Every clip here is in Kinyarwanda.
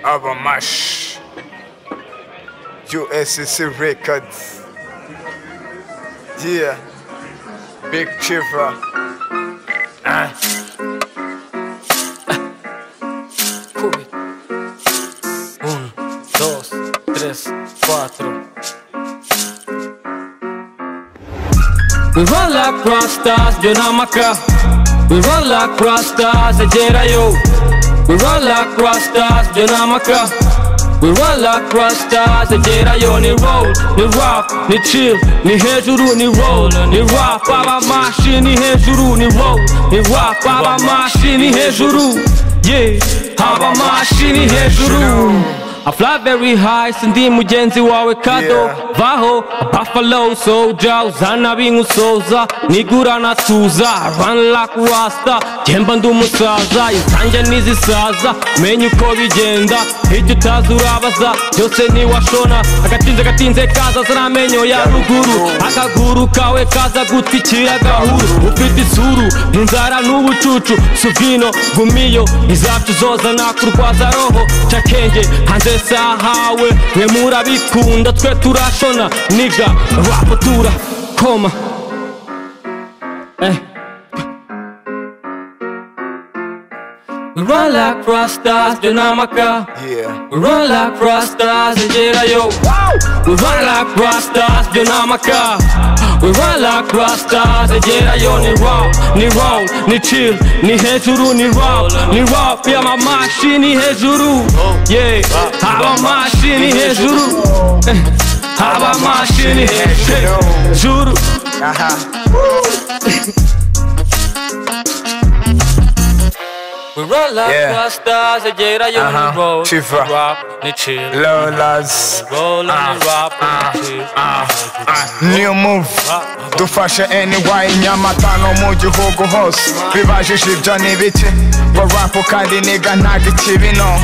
Abamash USCC Records. Yeah, Big Chiva. Cubic. 1, 2, 3, 4. We run like Rastas, Jonamaka. We run like Rastas, Ejerayo. We run like Rastas, Jonamaka. We run like Rastas, Ejerayo. Ni roll, ni rap, ni chill, ni hejuru, ni roll, ni rap, abamashi, ni hejuru, ni roll, ni rap, abamashi, ni hejuru. Yeah, abamashi, ni hejuru. I fly very high, sindi mugenzi wawe kado Vaho, Buffalo soldier, uzana bingusoza Nigura natuza, run like Rasta Jemba ndumusaza, izanje nizisaza Menye uko bigenda, hijya utazi urabaza Byose niwashona, agatinze kaza Sanamenyo ya ruguru, akaguru kawe kaza gutikira gahuru Ufite isuru, inzara n'ubucucu Suvino, gumiyo, izacu zoza nakurwaza roho Chakenge, hanze sahawe mwe murabikunda twe turashona niga rap turakoma We run like Rastas, Jonamaka. Yeah. We run like Rastas, Ejerayo. We run like Rastas, Jonamaka. We run like Rastas, Ejerayo. Ni rap, ni roll, ni chill, ni hejuru, ni rap, ya mamashi, ni hejuru. Yeah, abamashi, ni hejuru. Abamashi, ni hejuru. We run like Rastas, Ejerayo. Ni roll, ni rap, ni chill, Lolas. roll, ni rap, ni chill. New move dufashe anyway Nyamatano mu gihugu hose bibajije ibyo n'ibiki ngo rap kandi niga ntago ikibino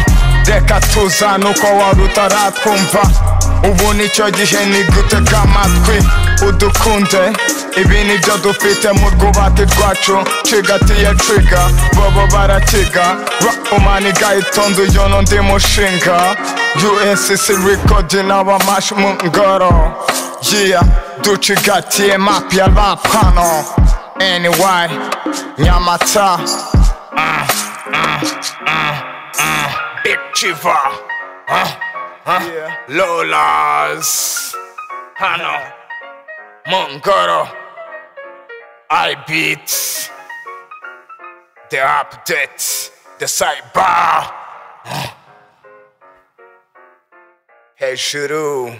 reka tuzane uko wari utaratwumva ubu nicyo gihe nigutega amatwi udukunde ibi nibyo dufite mu rwubati rwacu cigatiye trigger bobo barakiga rap umaniga itonde uyo n'undi mushinga USCC Record n'abamashi mu ngoro yeah ducigatiye map ya rap hano anyway Nyamata Big Chiva Lolas hano Mongoro I beat the update the cyber hejuru